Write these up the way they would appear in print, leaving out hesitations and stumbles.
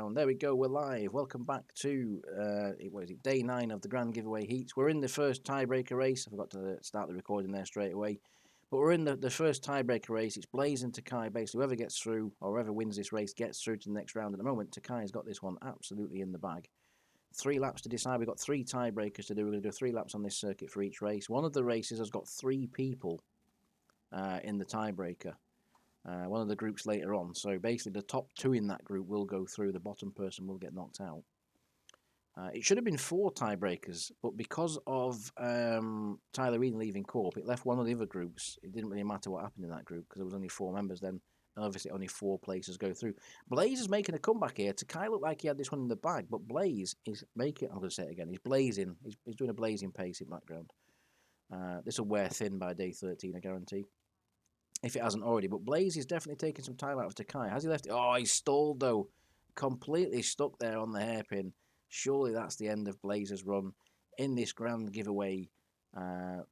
sound. There we go, we're live. Welcome back to, day 9 of the Grand Giveaway Heats. We're in the first tiebreaker race. I forgot to start the recording there straight away. But we're in the first tiebreaker race. It's Blaze and Takai. Basically, whoever gets through, or whoever wins this race, gets through to the next round. At the moment, Takai's got this one absolutely in the bag. 3 laps to decide. We've got 3 tiebreakers to do. We're going to do 3 laps on this circuit for each race. One of the races has got 3 people in the tiebreaker. One of the groups later on. So basically the top 2 in that group will go through. The bottom person will get knocked out. It should have been 4 tiebreakers, but because of Tyler Reed leaving Corp, it left one of the other groups. It didn't really matter what happened in that group because there was only 4 members then. And obviously only 4 places go through. Blaze is making a comeback here. Takai looked like he had this one in the bag, but Blaze is making, I'm going to say it again, he's blazing. He's doing a blazing pace in background. This will wear thin by day 13, I guarantee. If it hasn't already. But Blaze is definitely taking some time out of Takai. Has he left it? Oh, he's stalled, though. Completely stuck there on the hairpin. Surely that's the end of Blaze's run in this grand giveaway event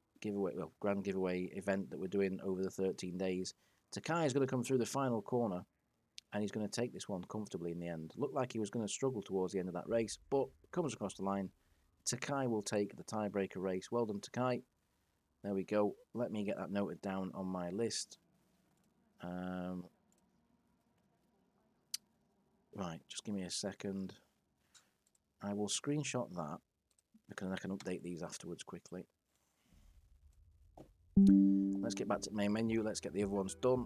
that we're doing over the 13 days. Takai is going to come through the final corner, and he's going to take this one comfortably in the end. Looked like he was going to struggle towards the end of that race, but comes across the line. Takai will take the tiebreaker race. Well done, Takai. There we go. Let me get that noted down on my list. Right, just give me a second. I will screenshot that because I can update these afterwards quickly. Let's get back to the main menu. Let's get the other ones done.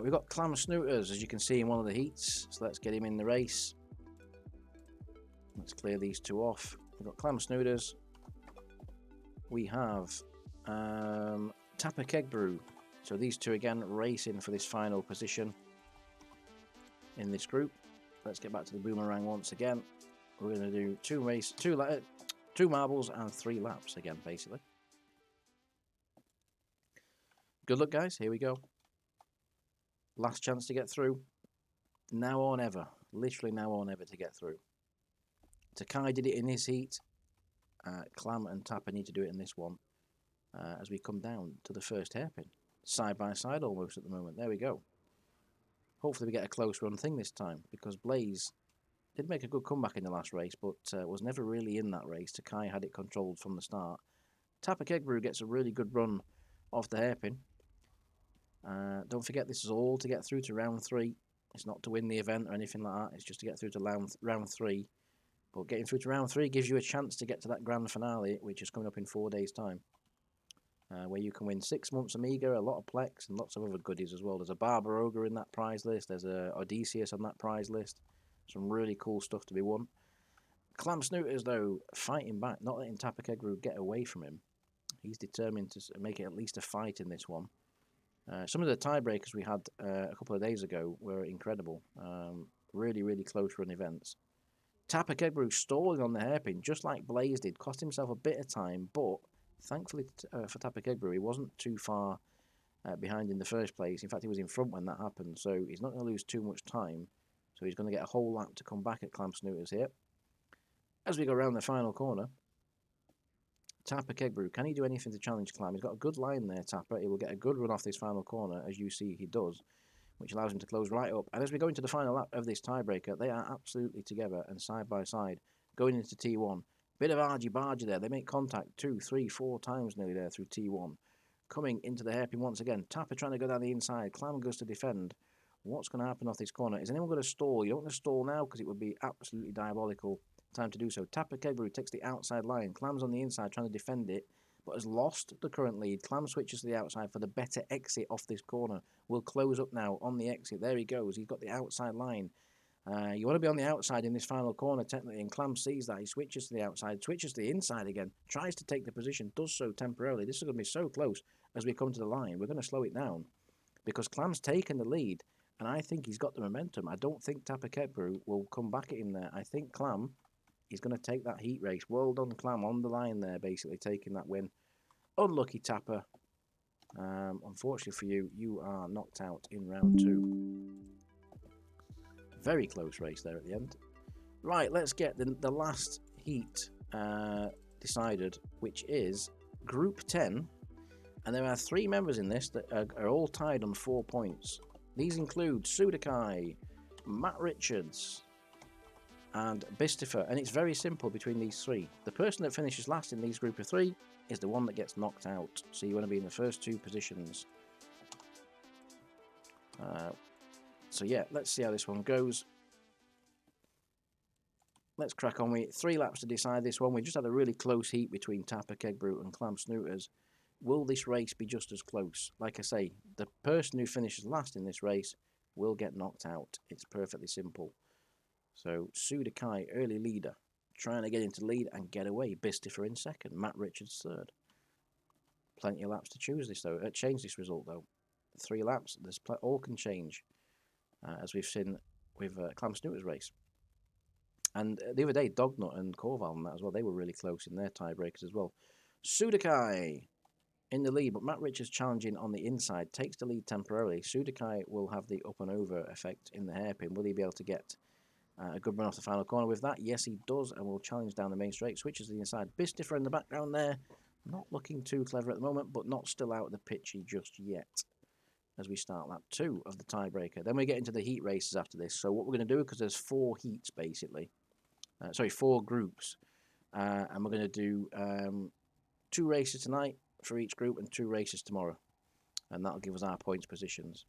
We've got Clam Snooters, as you can see, in one of the heats. So let's get him in the race. Let's clear these 2 off. We've got Clam Snooters. We have Tapper Keg Brew. So these 2 again racing for this final position in this group. Let's get back to the boomerang once again. We're going to do 2 marbles and 3 laps again, basically. Good luck, guys. Here we go. Last chance to get through. Now or never. Literally now or never to get through. Takai did it in his heat. Clam and Tapper need to do it in this one. As we come down to the first hairpin. Side by side almost at the moment. There we go. Hopefully we get a close run thing this time, because Blaze did make a good comeback in the last race, but was never really in that race. Takai had it controlled from the start. Tapper Kegbrew gets a really good run off the hairpin. Don't forget, this is all to get through to round 3. It's not to win the event or anything like that. It's just to get through to round 3. But getting through to round 3 gives you a chance to get to that grand finale, which is coming up in 4 days' time. Where you can win 6 months Amiga, a lot of Plex, and lots of other goodies as well. There's a Barber Ogre in that prize list. There's a Odysseus on that prize list. Some really cool stuff to be won. Clam Snooters, though, fighting back, not letting Tapper Kegbrew get away from him. He's determined to make it at least a fight in this one. Some of the tiebreakers we had a couple of days ago were incredible. Really, really close run events. Tapper Kegbrew stalling on the hairpin, just like Blaze did, cost himself a bit of time, but thankfully for Tapper Kegbrew, he wasn't too far behind in the first place. In fact, he was in front when that happened, so he's not going to lose too much time. So he's going to get a whole lap to come back at Clam Snooters here. As we go around the final corner, Tapper Kegbrew, can he do anything to challenge Clam? He's got a good line there, Tapper. He will get a good run off this final corner, as you see he does, which allows him to close right up. And as we go into the final lap of this tiebreaker, they are absolutely together and side by side, going into T1. Bit of argy-bargy there. They make contact 2, 3, 4 times nearly there through T1. Coming into the hairpin once again. Tapper trying to go down the inside. Clam goes to defend. What's going to happen off this corner? Is anyone going to stall? You don't want to stall now because it would be absolutely diabolical time to do so. Tapper Kegbrew takes the outside line. Clam's on the inside trying to defend it, but has lost the current lead. Clam switches to the outside for the better exit off this corner. Will close up now on the exit. There he goes. He's got the outside line. You want to be on the outside in this final corner, technically, and Clam sees that. He switches to the outside, switches to the inside again, tries to take the position, does so temporarily. This is going to be so close as we come to the line. We're going to slow it down because Clam's taken the lead, and I think he's got the momentum. I don't think Tapper Kegbrew will come back at him there. I think Clam is going to take that heat race. Well done, Clam, on the line there, basically taking that win. Unlucky Tapper. Unfortunately for you, you are knocked out in round 2. Very close race there at the end. Right, let's get the last heat decided, which is Group 10. And there are 3 members in this that are all tied on 4 points. These include Sudakai, Matt Richards, and Bistifer, and it's very simple between these three. The person that finishes last in these group of three is the one that gets knocked out, so you want to be in the first two positions. So yeah, let's see how this one goes. Let's crack on with 3 laps to decide this one. We just had a really close heat between Tapper, Kegbrute and Clam Snooters. Will this race be just as close? Like I say, the person who finishes last in this race will get knocked out. It's perfectly simple. So Sudakai, early leader, trying to get into lead and get away. Bistifer in second, Matt Richards third. Plenty of laps to choose this though. Change this result though. 3 laps, all can change, as we've seen with Clam Snooters race. And the other day, Dognut and Corval and that as well, they were really close in their tiebreakers as well. Sudakai in the lead, but Matt Richards challenging on the inside takes the lead temporarily. Sudakai will have the up and over effect in the hairpin. Will he be able to get a good run off the final corner with that? Yes, he does, and will challenge down the main straight. Switches to the inside. Bistifer in the background there. Not looking too clever at the moment, but not still out of the pitchy just yet as we start lap 2 of the tiebreaker. Then we get into the heat races after this. So what we're going to do, because there's 4 heats basically, 4 groups, and we're going to do 2 races tonight for each group and 2 races tomorrow, and that'll give us our points positions.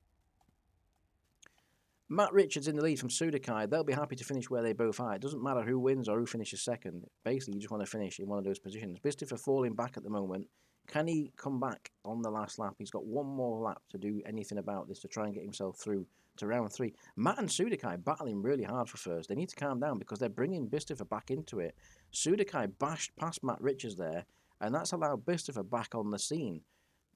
Matt Richards in the lead from Sudakai. They'll be happy to finish where they both are. It doesn't matter who wins or who finishes second. Basically, you just want to finish in one of those positions. Bistifer falling back at the moment. Can he come back on the last lap? He's got one more lap to do anything about this to try and get himself through to round 3. Matt and Sudakai battling really hard for first. They need to calm down because they're bringing Bistifer back into it. Sudakai bashed past Matt Richards there, and that's allowed Bistifer back on the scene.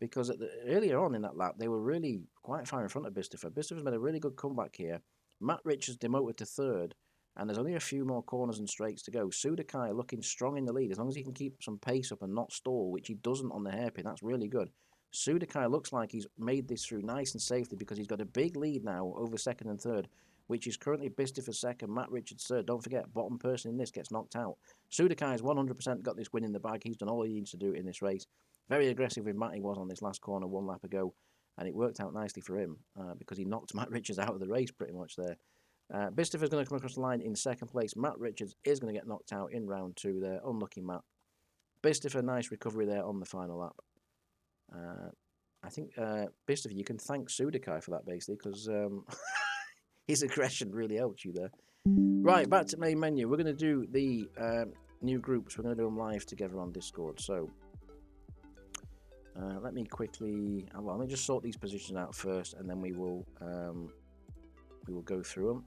Because earlier on in that lap, they were really quite far in front of Bistifer. Bistifer's made a really good comeback here. Matt Richards demoted to third, and there's only a few more corners and straights to go. Sudakai looking strong in the lead. As long as he can keep some pace up and not stall, which he doesn't on the hairpin, that's really good. Sudakai looks like he's made this through nice and safely because he's got a big lead now over second and third, which is currently Bistifer second, Matt Richards third. Don't forget, bottom person in this gets knocked out. Sudakai's 100% got this win in the bag. He's done all he needs to do in this race. Very aggressive with Matt he was on this last corner 1 lap ago, and it worked out nicely for him because he knocked Matt Richards out of the race pretty much there. Bistifer's going to come across the line in second place. Matt Richards is going to get knocked out in round 2 there. Unlucky Matt. Bistifer, nice recovery there on the final lap. I think Bistifer, you can thank Sudakai for that basically because his aggression really helped you there. Right, back to main menu. We're going to do the new groups. We're going to do them live together on Discord. So let me quickly. Well, let me just sort these positions out first, and then we will go through them.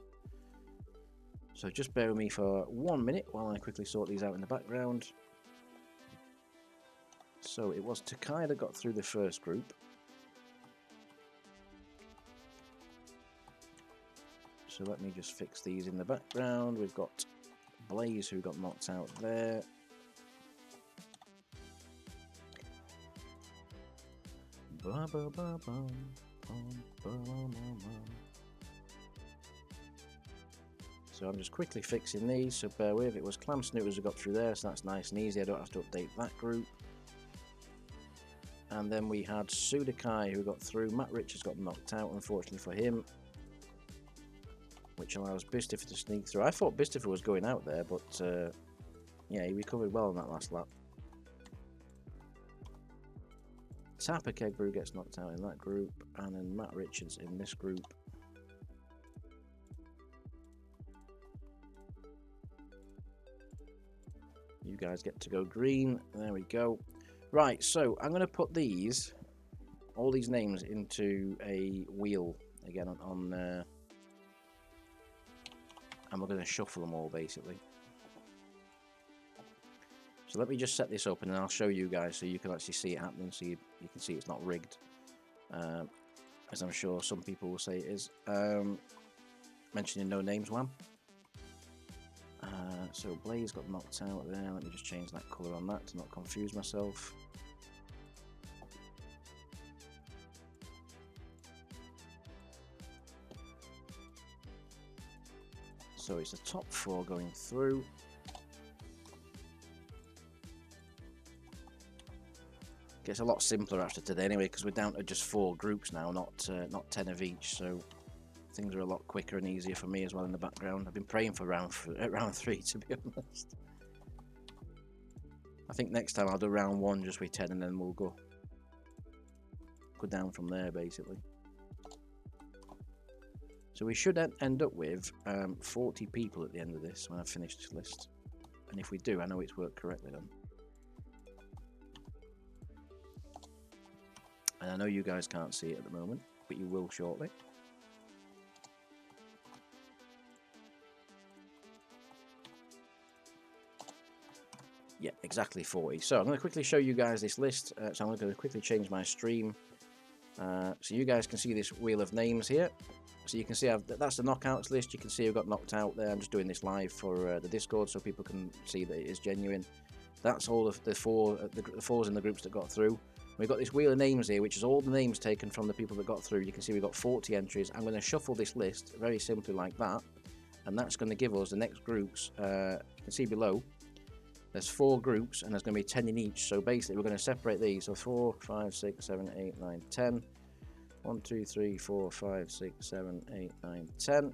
So just bear with me for 1 minute while I quickly sort these out in the background. So it was Takai that got through the first group. So let me just fix these in the background. We've got Blaze who got knocked out there. So I'm just quickly fixing these, so bear with. It was Clam Snooters who got through there, so that's nice and easy. I don't have to update that group. And then we had Sudakai who got through. Matt Richards got knocked out, unfortunately for him, which allows Bistifer to sneak through. I thought Bistifer was going out there, but yeah, he recovered well on that last lap. Tapper Kegbrute gets knocked out in that group, and then Matt Richards in this group. You guys get to go green. There we go. Right, so I'm going to put all these names into a wheel again on and we're going to shuffle them all basically. So let me just set this up and then I'll show you guys so you can actually see it happening, so you can see it's not rigged, as I'm sure some people will say it is. Mentioning no names, Wham. So Blaze got knocked out there. Let me just change that colour on that to not confuse myself. So it's the top 4 going through. Gets a lot simpler after today anyway, because we're down to just 4 groups now, not 10 of each. So things are a lot quicker and easier for me as well in the background. I've been praying for round 3, to be honest. I think next time I'll do round 1 just with 10, and then we'll go down from there, basically. So we should end up with 40 people at the end of this when I've finished this list. And if we do, I know it's worked correctly then. And I know you guys can't see it at the moment, but you will shortly. Yeah, exactly 40. So I'm going to quickly show you guys this list. So I'm going to quickly change my stream. So you guys can see this wheel of names here. So you can see that's the knockouts list. You can see who got knocked out there. I'm just doing this live for the Discord so people can see that it is genuine. That's all of the fours in the groups that got through. We've got this wheel of names here, which is all the names taken from the people that got through. You can see we've got 40 entries. I'm going to shuffle this list very simply like that. And that's going to give us the next groups. You can see below. There's 4 groups, and there's going to be 10 in each. So basically, we're going to separate these. So 4, 5, 6, 7, 8, 9, 10. 1, 2, 3, 4, 5, 6, 7, 8, 9, 10.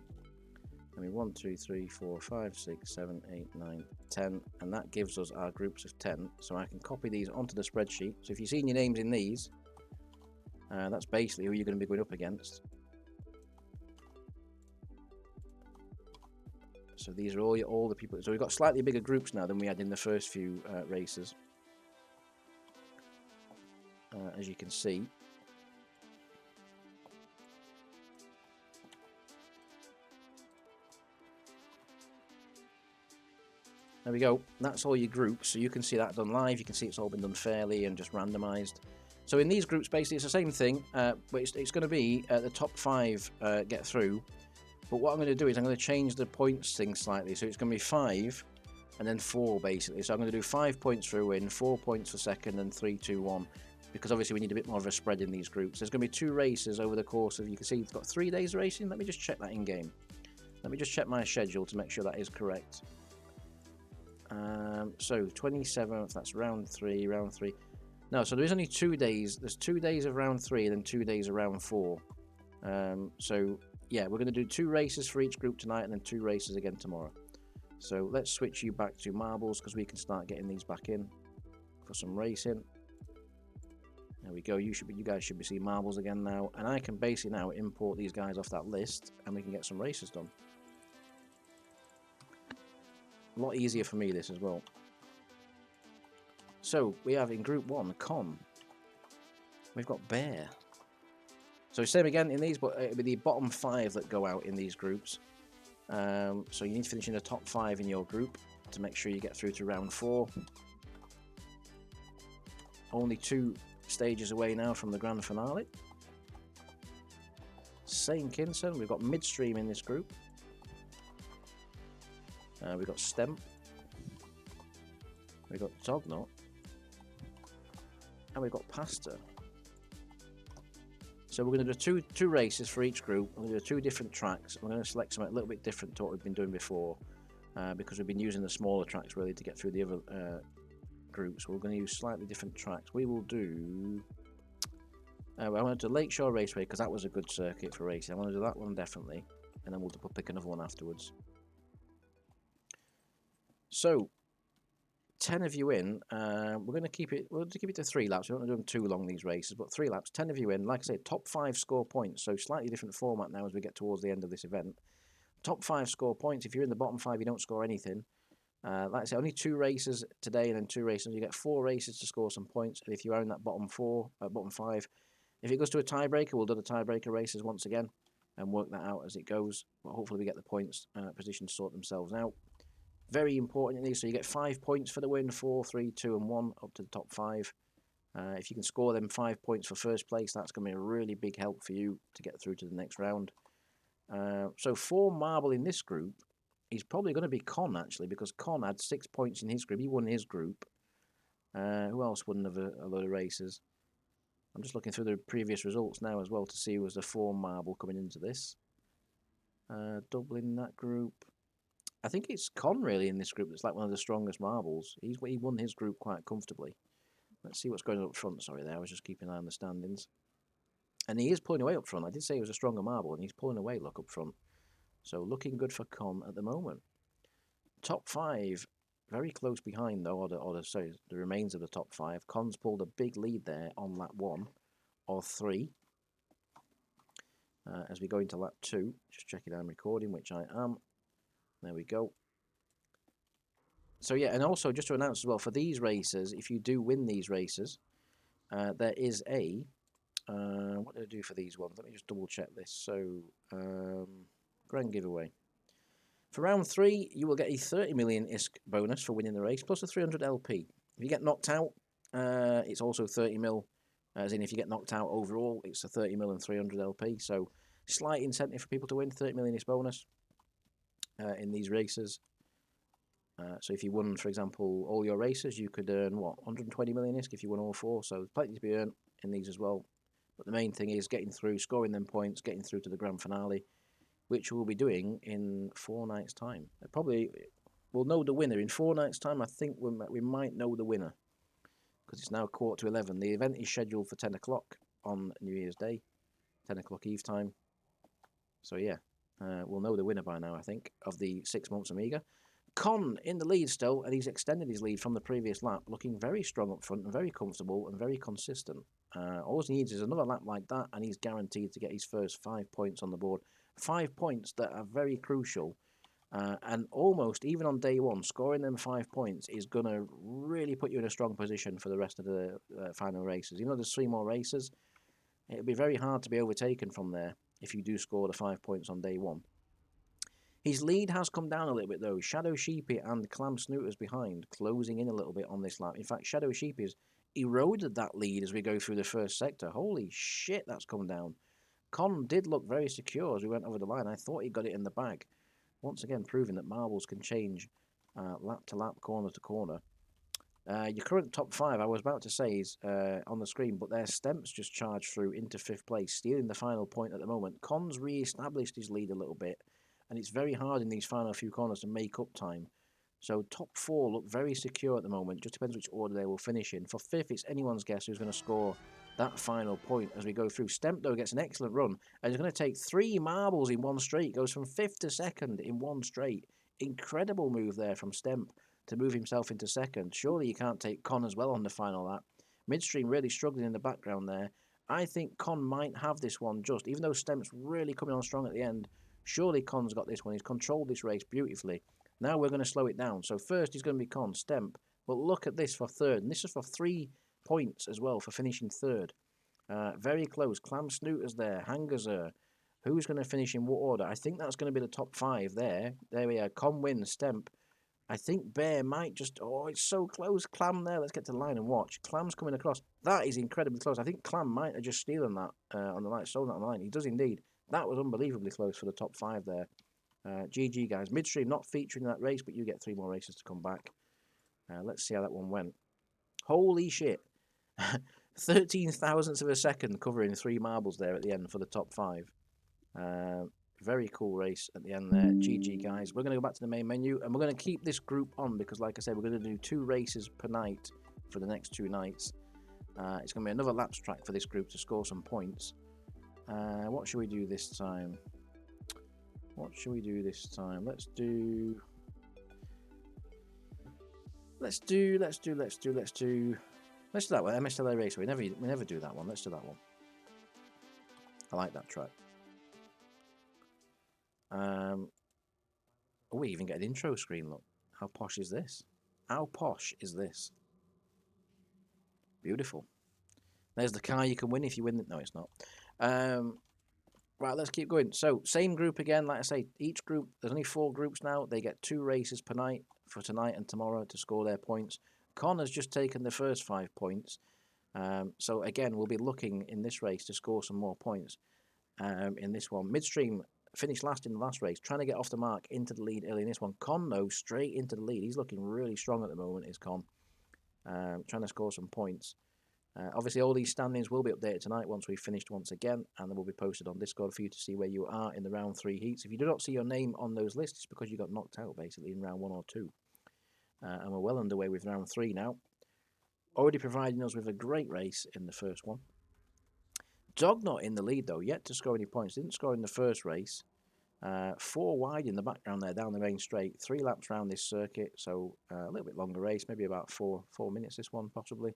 I mean, 1, 2, 3, 4, 5, 6, 7, 8, 9, 10. And that gives us our groups of 10. So I can copy these onto the spreadsheet. So if you've seen your names in these, that's basically who you're going to be going up against. So these are all the people. So we've got slightly bigger groups now than we had in the first few races, as you can see. There we go. That's all your groups. So you can see that done live. You can see it's all been done fairly and just randomized. So in these groups, basically, it's the same thing, but it's going to be the top 5 get through. But what I'm going to do is I'm going to change the points thing slightly. So it's going to be 5 and then 4, basically. So I'm going to do 5 points for a win, 4 points for second, and 3, 2, 1. Because obviously we need a bit more of a spread in these groups. There's going to be 2 races over the course of, you can see it's got 3 days racing. Let me just check that in game. Let me just check my schedule to make sure that is correct. So 27th, that's round 3. No, so there is only 2 days. There's 2 days of round 3 and then 2 days of round 4. So yeah, we're going to do 2 races for each group tonight and then 2 races again tomorrow. So let's switch you back to marbles because we can start getting these back in for some racing. There we go. You guys should be seeing marbles again now, and I can basically now import these guys off that list and we can get some races done. A lot easier for me this as well. So we have in group 1 Con. We've got Bear. So same again in these, but it'll be the bottom 5 that go out in these groups. So you need to finish in the top 5 in your group to make sure you get through to round 4. Only 2 stages away now from the grand finale. St. Kinson, we've got Midstream in this group. We've got Stemp. We've got Tognot. And we've got Pasta. So we're going to do two races for each group. We're going to do 2 different tracks. We're going to select something a little bit different to what we've been doing before, because we've been using the smaller tracks really to get through the other groups. We're going to use slightly different tracks. We will do... I want to do Lakeshore Raceway because that was a good circuit for racing. I want to do that one definitely, and then we'll pick another one afterwards. So 10 of you in. We're going to keep it. We'll keep it to 3 laps. We don't want to do them too long these races, but 3 laps. 10 of you in. Like I said, top 5 score points. So slightly different format now as we get towards the end of this event. Top 5 score points. If you're in the bottom 5, you don't score anything. Like I said, only 2 races today and then 2 races. You get 4 races to score some points. And if you are in that bottom 5, if it goes to a tiebreaker, we'll do the tiebreaker races once again and work that out as it goes. But hopefully we get the points positions sort themselves out. Very important in these, so you get 5 points for the win, 4, 3, 2, and 1 up to the top 5. If you can score them 5 points for first place, that's going to be a really big help for you to get through to the next round. So for Marble in this group, he's probably going to be Con actually, because Con had 6 points in his group. He won his group. Who else won a load of races? I'm just looking through the previous results now as well to see who was the 4 Marble coming into this. Dublin, that group. I think it's Con really in this group that's like one of the strongest marbles. He won his group quite comfortably. Let's see what's going on up front. Sorry there, I was just keeping an eye on the standings. And he is pulling away up front. I did say he was a stronger marble, and he's pulling away, look, up front. So looking good for Con at the moment. Top 5, very close behind, though, sorry, the remains of the top 5. Con's pulled a big lead there on lap 1 or 3. As we go into lap 2, just checking I'm recording, which I am. There we go. So yeah, and also just to announce as well, for these races, if you do win these races, there is a what do I do for these ones? Let me just double check this. So grand giveaway. For round 3, you will get a 30 million ISK bonus for winning the race, plus a 300 LP. If you get knocked out, it's also 30 mil. As in, if you get knocked out overall, it's a 30 mil and 300 LP. So slight incentive for people to win 30 million ISK bonus in these races. So if you won, for example, all your races, you could earn, what, 120 million ISK if you won all 4. So there's plenty to be earned in these as well. But the main thing is getting through, scoring them points, getting through to the grand finale, which we'll be doing in 4 nights' time. Probably we'll know the winner. In 4 nights' time, I think we might know the winner. Because it's now 11:15. The event is scheduled for 10 o'clock on New Year's Day. 10 o'clock Eve time. So yeah, we'll know the winner by now, I think, of the 6 months Amiga. Con in the lead still, and he's extended his lead from the previous lap, looking very strong up front and very comfortable and very consistent. All he needs is another lap like that, and he's guaranteed to get his first 5 points on the board. 5 points that are very crucial, and almost even on day 1, scoring them 5 points is going to really put you in a strong position for the rest of the final races. You know, there's 3 more races. It'll be very hard to be overtaken from there if you do score the 5 points on day 1. His lead has come down a little bit though. Shadow Sheepy and Clam Snooters behind, closing in a little bit on this lap. In fact, Shadow Sheepy's eroded that lead as we go through the first sector. Holy shit, that's come down. Con did look very secure as we went over the line. I thought he got it in the bag. Once again, proving that marbles can change lap to lap, corner to corner. Your current top 5, I was about to say, is on the screen, but their Stemps just charged through into 5th place, stealing the final point at the moment. Con's re-established his lead a little bit, and it's very hard in these final few corners to make up time. So top 4 look very secure at the moment. Just depends which order they will finish in. For 5th, it's anyone's guess who's going to score that final point as we go through. Stemp, though, gets an excellent run, and he's going to take 3 marbles in one straight. Goes from 5th to 2nd in one straight. Incredible move there from Stemp to move himself into 2nd. Surely you can't take Con as well on the final lap. Midstream really struggling in the background there. I think Con might have this one just, even though Stemp's really coming on strong at the end. Surely Con's got this one. He's controlled this race beautifully. Now we're going to slow it down. So first is going to be Con, Stemp. But look at this for 3rd. And this is for 3 points as well for finishing 3rd. Very close. Clam Snooters there. Hangers there. Who's going to finish in what order? I think that's going to be the top 5 there. There we are. Con wins. Stemp. I think Bear might just... Oh, it's so close. Clam there. Let's get to the line and watch. Clam's coming across. That is incredibly close. I think Clam might have just stolen that on the line. Stolen that on the line. He does indeed. That was unbelievably close for the top 5 there. GG, guys. Midstream not featuring in that race, but you get 3 more races to come back. Let's see how that one went. Holy shit. 13 thousandths of a second covering 3 marbles there at the end for the top 5. Very cool race at the end there. GG, guys. We're going to go back to the main menu, and we're going to keep this group on because, like I said, we're going to do 2 races per night for the next 2 nights. It's going to be another laps track for this group to score some points. What should we do this time? Let's do that one. MSLA race. We never do that one. Let's do that one. I like that track. Oh, we even get an intro screen. Look, how posh is this? Beautiful. There's the car you can win if you win it. No, it's not. Right, let's keep going. So, same group again. Like I say, each group, there's only 4 groups now. They get 2 races per night for tonight and tomorrow to score their points. Con has just taken the first 5 points. So, again, we'll be looking in this race to score some more points in this one. Midstream finished last in the last race, trying to get off the mark into the lead early in this one. Con, though, straight into the lead. He's looking really strong at the moment, is Con. Trying to score some points. Obviously, all these standings will be updated tonight once we've finished once again, and they will be posted on Discord for you to see where you are in the round 3 heats. If you do not see your name on those lists, it's because you got knocked out, basically, in round 1 or 2. And we're well underway with round 3 now. Already providing us with a great race in the first one. Dognut in the lead, though, yet to score any points. Didn't score in the first race. 4 wide in the background there, down the main straight. 3 laps around this circuit, so a little bit longer race, maybe about 4 minutes this one, possibly.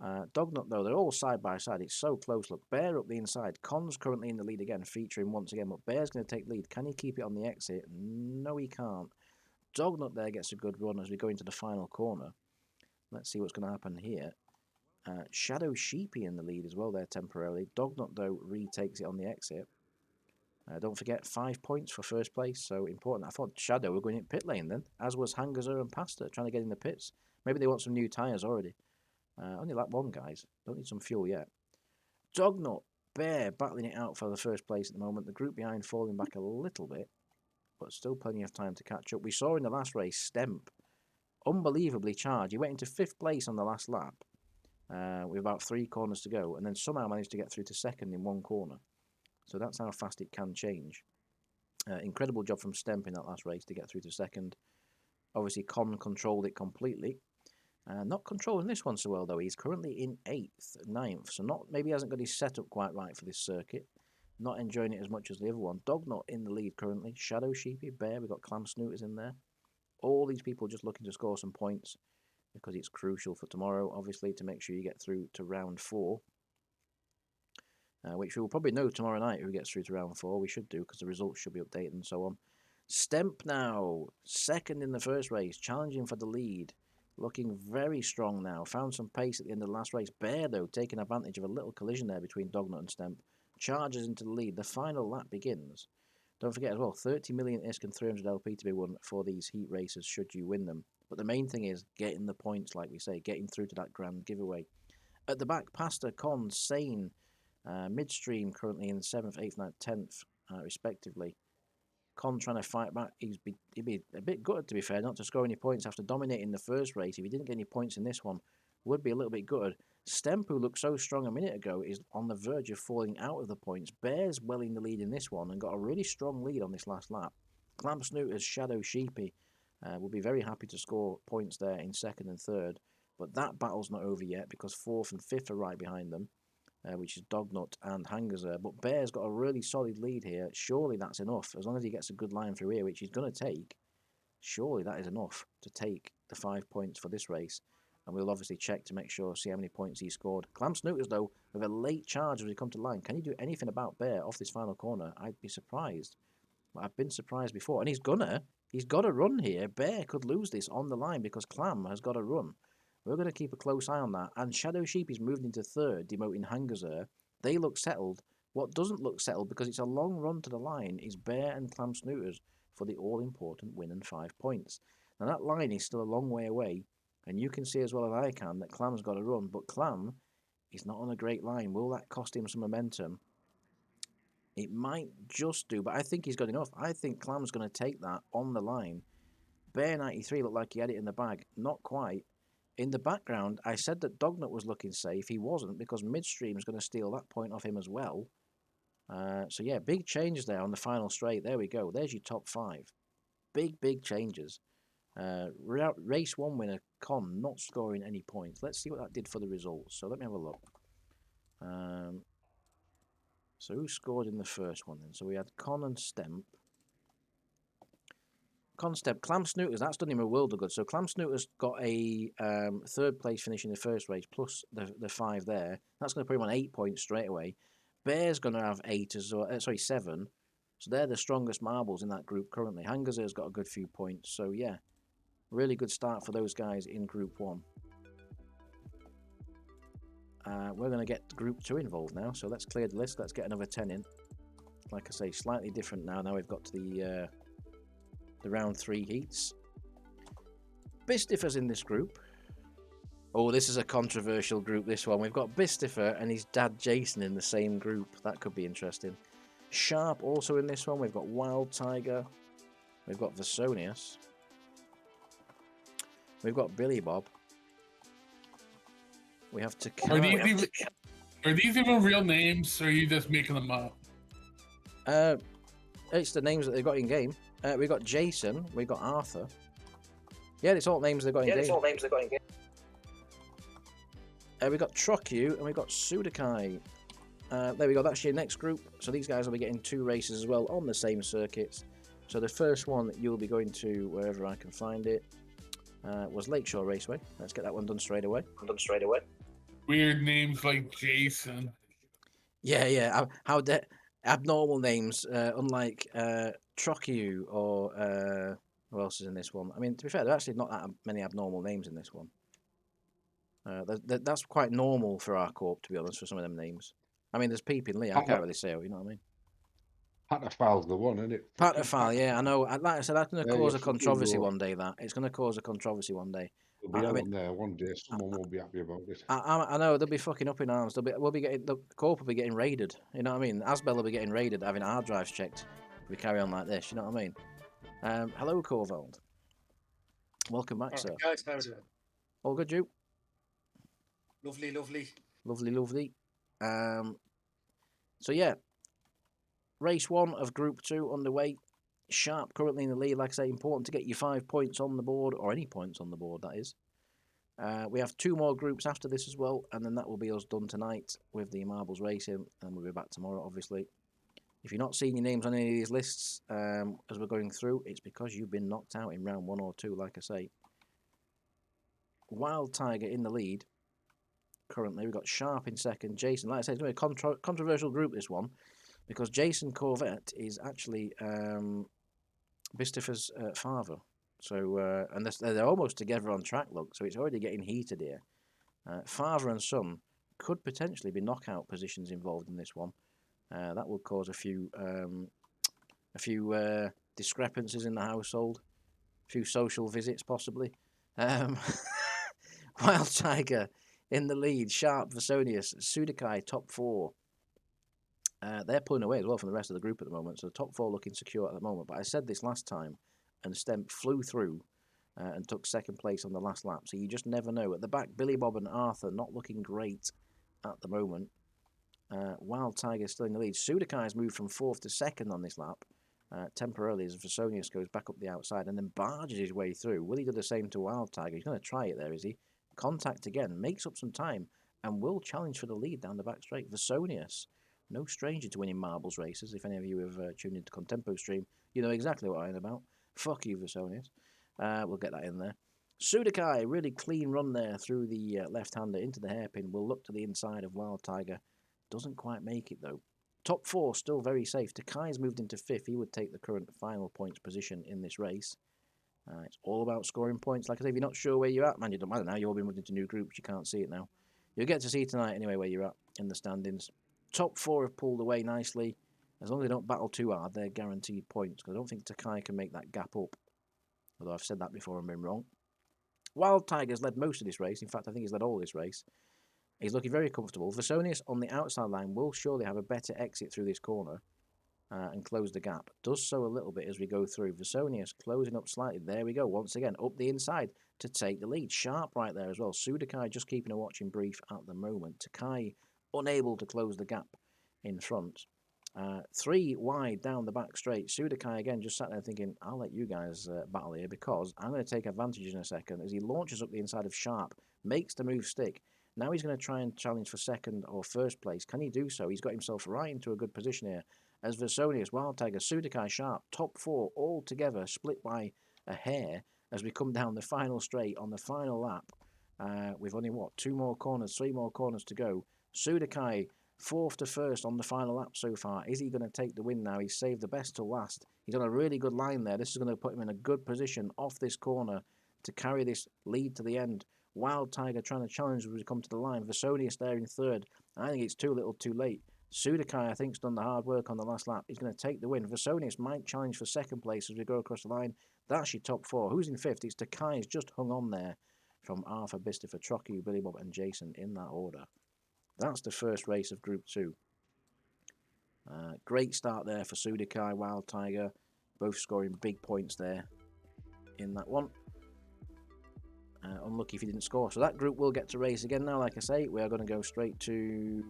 Dognut, though, they're all side by side. It's so close. Look, Bear up the inside. Con's currently in the lead again, featuring once again, but Bear's going to take lead. Can he keep it on the exit? No, he can't. Dognut there gets a good run as we go into the final corner. Let's see what's going to happen here. Shadow Sheepy in the lead as well there temporarily. Dognut, though, retakes it on the exit. Don't forget, 5 points for first place, so important. I thought Shadow were going in pit lane then, as was Hangazer and Pasta, trying to get in the pits. Maybe they want some new tyres already. Only lap 1, guys. Don't need some fuel yet. Dognut, Bear battling it out for the first place at the moment. The group behind falling back a little bit, but still plenty of time to catch up. We saw in the last race, Stemp, unbelievably charged. He went into 5th place on the last lap with about 3 corners to go, and then somehow managed to get through to 2nd in 1 corner. So that's how fast it can change. Incredible job from Stemp in that last race to get through to 2nd. Obviously, Con controlled it completely. Not controlling this one so well, though. He's currently in 8th, 9th, so maybe he hasn't got his setup quite right for this circuit. Not enjoying it as much as the other one. Dognut in the lead currently. Shadow Sheepy, Bear, we've got Clam Snooters in there. All these people just looking to score some points because it's crucial for tomorrow, obviously, to make sure you get through to round 4. Which we will probably know tomorrow night who gets through to round 4. We should do, because the results should be updated and so on. Stemp now, 2nd in the first race, challenging for the lead. Looking very strong now. Found some pace at the end of the last race. Bear, though, taking advantage of a little collision there between Dognut and Stemp. Charges into the lead. The final lap begins. Don't forget as well, 30 million ISK and 300 LP to be won for these heat races should you win them. But the main thing is getting the points, like we say, getting through to that grand giveaway. At the back, Pasta, Con, Sane, midstream currently in 7th, 8th, 9th, 10th, respectively. Con trying to fight back. He'd be a bit gutted, to be fair, not to score any points after dominating the first race. If he didn't get any points in this one, would be a little bit gutted. Stemp, who looked so strong a minute ago, is on the verge of falling out of the points. Bear's well in the lead in this one and got a really strong lead on this last lap. Clam Snooters, Shadow Sheepy will be very happy to score points there in 2nd and 3rd. But that battle's not over yet because 4th and 5th are right behind them. Which is Dognut and Hangazer. But Bear's got a really solid lead here. Surely that's enough. As long as he gets a good line through here, which he's going to take, surely that is enough to take the 5 points for this race. And we'll obviously check to make sure, see how many points he scored. Clam Snooters, though, with a late charge as we come to line. Can you do anything about Bear off this final corner? I'd be surprised. But I've been surprised before. And he's got to run here. Bear could lose this on the line because Clam has got to run. We're going to keep a close eye on that. And Shadow Sheepy's moved into 3rd, demoting Hangazer. They look settled. What doesn't look settled, because it's a long run to the line, is Bear and Clam Snooters for the all-important win and 5 points. Now, that line is still a long way away, and you can see as well as I can that Clam's got to run, but Clam is not on a great line. Will that cost him some momentum? It might just do, but I think he's got enough. I think Clam's going to take that on the line. Bear 93 looked like he had it in the bag. Not quite. In the background, I said that Dognut was looking safe. He wasn't, because Midstream is going to steal that point off him as well. So yeah, big changes there on the final straight. There we go. There's your top 5. Big changes. Race 1 winner, Con, not scoring any points. Let's see what that did for the results. So let me have a look. So who scored in the first one then? So we had Con and Stemp. Constep, Clam Snooters, that's done him a world of good. So Clam Snooters got a 3rd place finish in the first race, plus the 5 there. That's going to put him on 8 points straight away. Bear's going to have 8 as well, 7. So they're the strongest marbles in that group currently. Hangazer's got a good few points. So yeah, really good start for those guys in Group 1. We're going to get Group 2 involved now. So let's clear the list. Let's get another 10 in. Like I say, slightly different now. Now we've got to the round 3 heats. Bistifer's in this group. Oh, this is a controversial group, this one. We've got Bistifer and his dad Jason in the same group. That could be interesting. Sharp also in this one. We've got Wild Tiger. We've got Vesonius. We've got Billy Bob. We have Takai. Are these even real names, or are you just making them up? It's the names that they've got in game. We've got Jason, we've got Arthur. Yeah, it's all names they've got in game. We've got Trokyu and we've got Sudakai. There we go. That's your next group. So these guys will be getting 2 races as well on the same circuits. So the first one that you'll be going to, wherever I can find it, was Lakeshore Raceway. Let's get that one done straight away. Weird names like Jason. Yeah. How abnormal names, unlike Trockiu or who else is in this one? I mean, to be fair, there are actually not that many abnormal names in this one. That's quite normal for our corp, to be honest, for some of them names. I mean, there's Peep and Lee. I can't really say, you know what I mean? Patterfall's the one, isn't it? Patterfall, yeah, I know. Like I said, that's going to cause a controversy rough. one day. That it's going to cause a controversy one day. It'll be on there one day. Someone won't be happy about it. I know they'll be fucking up in arms. We'll be getting the corp will be getting raided. You know what I mean? Asbel will be getting raided, having hard drives checked. If we carry on like this, you know what I mean? Hello, Corvold. Welcome back, sir. Guys, how are you doing? All good, you? Lovely. So yeah, race 1 of Group 2 underway. Sharp currently in the lead. Like I say, important to get your 5 points on the board, or any points on the board, that is. We have 2 more groups after this as well, and then that will be us done tonight with the marbles racing, and we'll be back tomorrow, obviously. If you're not seeing your names on any of these lists as we're going through, it's because you've been knocked out in round 1 or 2, like I say. Wild Tiger in the lead. Currently, we've got Sharp in second, Jason. Like I said, it's going to be a controversial group, this one, because Jason Corvette is actually Bistifer's father. So, and they're almost together on track, look, so it's already getting heated here. Father and son could potentially be knockout positions involved in this one. That will cause a few discrepancies in the household, a few social visits possibly. Wild Tiger in the lead, Sharp, Versonius, Sudakai, top 4. They're pulling away as well from the rest of the group at the moment, so the top 4 looking secure at the moment. But I said this last time, and Stemp flew through and took second place on the last lap, so you just never know. At the back, Billy Bob and Arthur not looking great at the moment. Wild Tiger still in the lead. Sudakai's moved from 4th to 2nd on this lap, temporarily, as Versonius goes back up the outside and then barges his way through. Will he do the same to Wild Tiger? He's going to try it there, is he? Contact again, makes up some time, and will challenge for the lead down the back straight. Versonius, no stranger to winning marbles races. If any of you have tuned into Contempo Stream, you know exactly what I'm about. Fuck you, Versonius. We'll get that in there. Sudakai, really clean run there through the left-hander into the hairpin. Will look to the inside of Wild Tiger. Doesn't quite make it, though. Top 4 still very safe. Takai's moved into 5th. He would take the current final points position in this race. It's all about scoring points. Like I say, if you're not sure where you're at, man, you don't matter now. You've all been moved into new groups. You can't see it now. You'll get to see tonight anyway where you're at in the standings. Top 4 have pulled away nicely. As long as they don't battle too hard, they're guaranteed points. Because I don't think Takai can make that gap up. Although I've said that before and been wrong. Wild Tiger's led most of this race. In fact, I think he's led all this race. He's looking very comfortable. Versonius on the outside line will surely have a better exit through this corner and close the gap. Does so a little bit as we go through. Versonius closing up slightly. There we go. Once again, up the inside to take the lead. Sharp right there as well. Sudakai just keeping a watching brief at the moment. Takai unable to close the gap in front. 3 wide down the back straight. Sudakai again just sat there thinking, I'll let you guys battle here because I'm going to take advantage in a second as he launches up the inside of Sharp, makes the move stick. Now he's going to try and challenge for 2nd or 1st place. Can he do so? He's got himself right into a good position here. As Versonius, Wild Tiger, Sudakai, Sharp, top 4 all together, split by a hair as we come down the final straight on the final lap. We've only, 3 more corners to go. Sudakai, 4th to 1st on the final lap so far. Is he going to take the win now? He's saved the best to last. He's on a really good line there. This is going to put him in a good position off this corner to carry this lead to the end. Wild Tiger trying to challenge as we come to the line. Versonius there in 3rd. I think it's too little too late. Sudakai, I think, has done the hard work on the last lap. He's going to take the win. Versonius might challenge for 2nd place as we go across the line. That's your top 4. Who's in 5th? It's Takai. He's just hung on there from Arthur, Bistifer, Trocky, Billy Bob and Jason in that order. That's the first race of Group 2. Great start there for Sudakai, Wild Tiger. Both scoring big points there in that one. Unlucky if he didn't score. So that group will get to race again now. Like I say, we are going to go straight to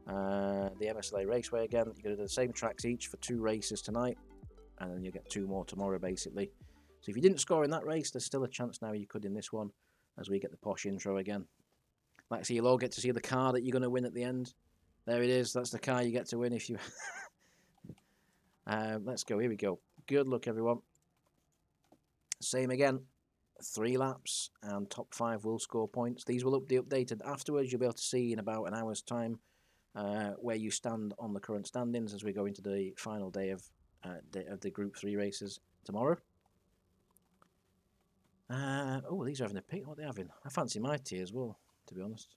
the MSLA Raceway again. You're going to do the same tracks each for 2 races tonight. And then you'll get 2 more tomorrow, basically. So if you didn't score in that race, there's still a chance now you could in this one as we get the posh intro again. Like I say, you'll all get to see the car that you're going to win at the end. There it is. That's the car you get to win if you... let's go. Here we go. Good luck, everyone. Same again. 3 laps and top 5 will score points. These will be updated afterwards. You'll be able to see in about an hour's time where you stand on the current standings as we go into the final day of the Group 3 races tomorrow. Oh, these are having a pick. What are they having? I fancy my tea as well, to be honest.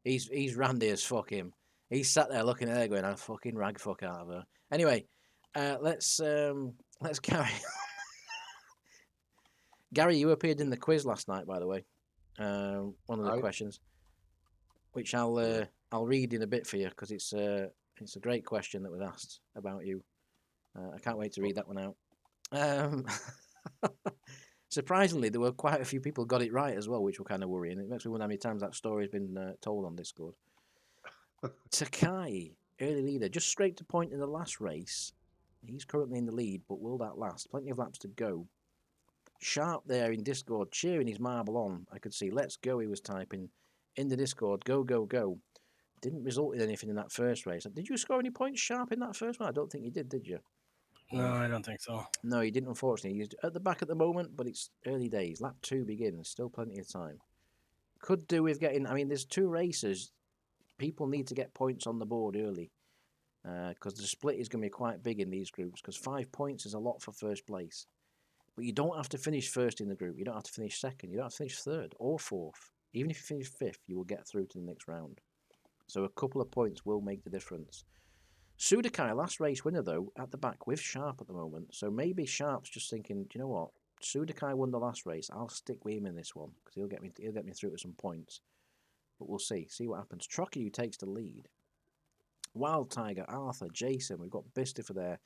He's randy as fuck him. He's sat there looking at her going, "I'll fucking rag fuck out of her." Anyway, let's carry on. Gary, you appeared in the quiz last night, by the way. One of the questions, which I'll read in a bit for you because it's a great question that was asked about you. I can't wait to read that one out. Surprisingly, there were quite a few people got it right as well, which were kind of worrying. It makes me wonder how many times that story's been told on Discord. Takai, early leader, just scraped a point in the last race. He's currently in the lead, but will that last? Plenty of laps to go. Sharp there in Discord, cheering his marble on. I could see, let's go, he was typing in the Discord, go, go, go. Didn't result in anything in that first race. Did you score any points, Sharp, in that first one? I don't think you did you? No, I don't think so. No, he didn't, unfortunately. He's at the back at the moment, but it's early days. Lap 2 begins. Still plenty of time. Could do with getting... I mean, there's 2 races. People need to get points on the board early because the split is going to be quite big in these groups because 5 points is a lot for first place. But you don't have to finish first in the group. You don't have to finish second. You don't have to finish third or fourth. Even if you finish 5th, you will get through to the next round. So a couple of points will make the difference. Sudakai, last race winner, though, at the back with Sharp at the moment. So maybe Sharp's just thinking, do you know what? Sudakai won the last race. I'll stick with him in this one because he'll get me through to some points. But we'll see. See what happens. Trocky, who takes the lead. Wild Tiger, Arthur, Jason. We've got Bistifer there.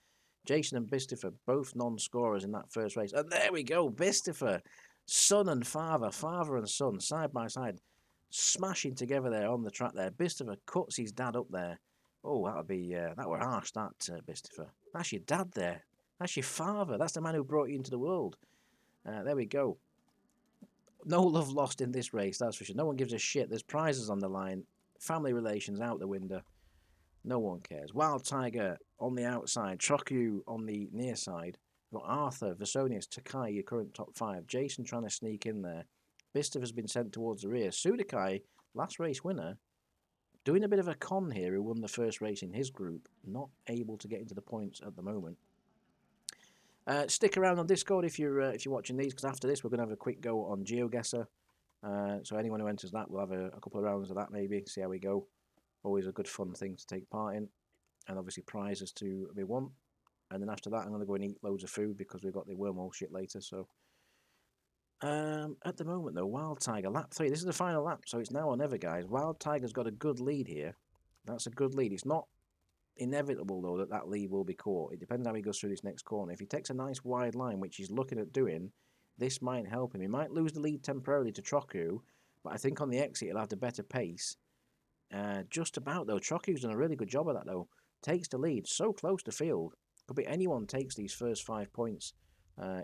Jason and Bistifer, both non-scorers in that first race. And there we go. Bistifer, son and father, father and son, side by side, smashing together there on the track there. Bistifer cuts his dad up there. Oh, that were harsh, that, Bistifer. That's your dad there. That's your father. That's the man who brought you into the world. There we go. No love lost in this race, that's for sure. No one gives a shit. There's prizes on the line. Family relations out the window. No one cares. Wild Tiger on the outside. Trokyu on the near side. We've got Arthur, Vesonius, Takai, your current top 5. Jason trying to sneak in there. Bistiff has been sent towards the rear. Sudakai, last race winner, doing a bit of a con here, who won the first race in his group. Not able to get into the points at the moment. Stick around on Discord if you're watching these, because after this we're going to have a quick go on GeoGuessr. So anyone who enters that will have a couple of rounds of that maybe, see how we go. Always a good fun thing to take part in. And obviously prizes to be won. And then after that I'm going to go and eat loads of food because we've got the wormhole shit later. So at the moment though, Wild Tiger, lap 3. This is the final lap, so it's now or never, guys. Wild Tiger's got a good lead here. That's a good lead. It's not inevitable though that lead will be caught. It depends how he goes through this next corner. If he takes a nice wide line, which he's looking at doing, this might help him. He might lose the lead temporarily to Troku, but I think on the exit he'll have the better pace. Just about though. Troku's done a really good job of that though. Takes the lead so close to field. Could be anyone takes these first 5 points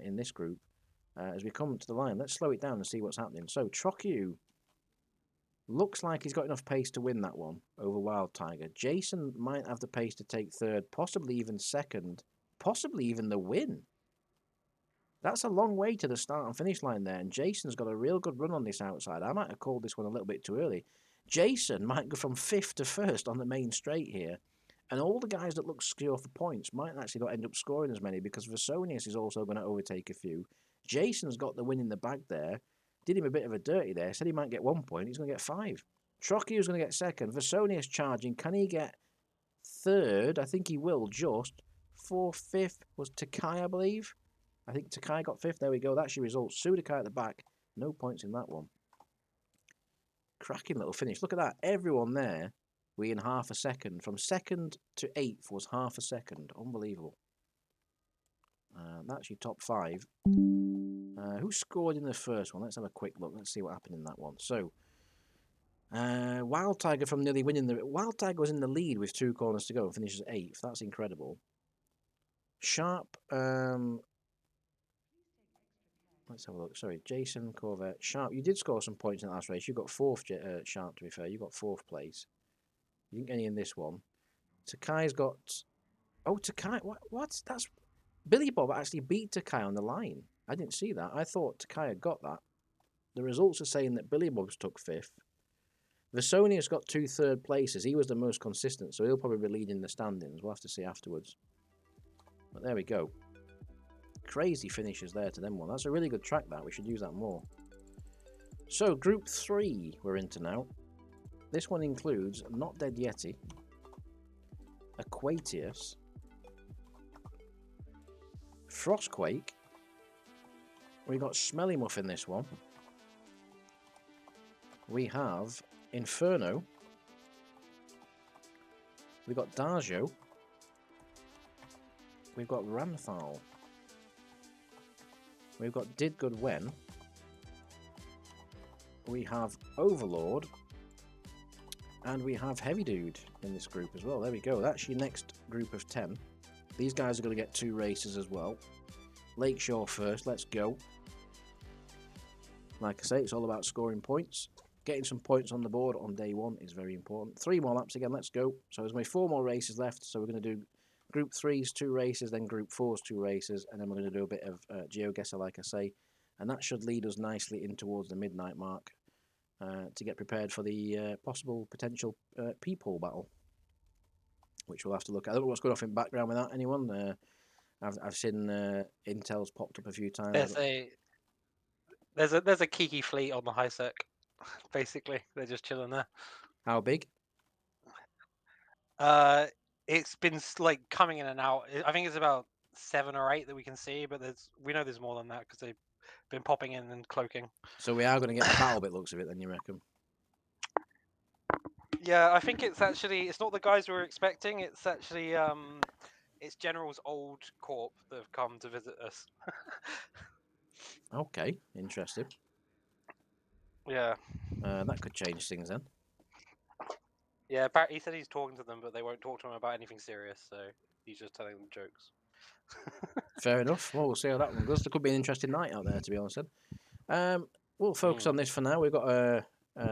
in this group. As we come to the line, let's slow it down and see what's happening. So Troku looks like he's got enough pace to win that one over Wild Tiger. Jason might have the pace to take 3rd, possibly even 2nd, possibly even the win. That's a long way to the start and finish line there, and Jason's got a real good run on this outside. I might have called this one a little bit too early. Jason might go from 5th to 1st on the main straight here, and all the guys that look secure for points might actually not end up scoring as many because Vesonius is also going to overtake a few. Jason's got the win in the bag there. Did him a bit of a dirty there. Said he might get 1 point. He's going to get 5. Trokyu's going to get 2nd. Vesonius charging. Can he get 3rd? I think he will just. 4th, 5th was Takai, I believe. I think Takai got 5th. There we go. That's your result. Sudakai at the back. No points in that one. Cracking little finish. Look at that. Everyone there in half a second. From 2nd to 8th was half a second. Unbelievable. That's your top 5. Who scored in the first one? Let's have a quick look. Let's see what happened in that one. So, Wild Tiger from nearly winning the... Wild Tiger was in the lead with 2 corners to go and finishes 8th. That's incredible. Sharp... let's have a look. Sorry, Jason, Corvette. Sharp, you did score some points in the last race. You got 4th, Sharp, to be fair. You got 4th place. You didn't get any in this one. Takai's got... Oh, Takai... What? That's... Billy Bob actually beat Takai on the line. I didn't see that. I thought Takai had got that. The results are saying that Billy Bob's took 5th. Visonius got 2 third places. He was the most consistent, so he'll probably be leading the standings. We'll have to see afterwards. But there we go. Crazy finishes there to them one. That's a really good track, that. We should use that more. So, Group 3 we're into now. This one includes Not Dead Yeti, Aquatius, Frostquake. We got Smelly Muff in this one. We have Inferno. We've got Darjo. We've got Ramthal. We've got Did Good When. We have Overlord. And we have Heavy Dude in this group as well. There we go. That's your next group of 10. These guys are going to get 2 races as well. Lakeshore first. Let's go. Like I say, it's all about scoring points. Getting some points on the board on day 1 is very important. 3 more laps again. Let's go. So there's only 4 more races left. So we're going to do Group 3's 2 races, then Group 4's 2 races, and then we're going to do a bit of GeoGuessr, like I say. And that should lead us nicely in towards the midnight mark to get prepared for the potential Peephole battle, which we'll have to look at. I don't know what's going off in background with that. Anyone? I've seen Intel's popped up a few times. There's a Kiki fleet on the high sec. Basically, they're just chilling there. How big? It's been like coming in and out. I think it's about 7 or 8 that we can see, but we know there's more than that because they've been popping in and cloaking. So we are going to get a battle bit looks of it then, you reckon? Yeah, I think it's not the guys we were expecting. It's actually it's General's old corp that have come to visit us. Okay, interesting. Yeah. That could change things then. Yeah, he said he's talking to them, but they won't talk to him about anything serious, so he's just telling them jokes. Fair enough. Well, we'll see how that one goes. There could be an interesting night out there, to be honest. We'll focus on this for now. We've got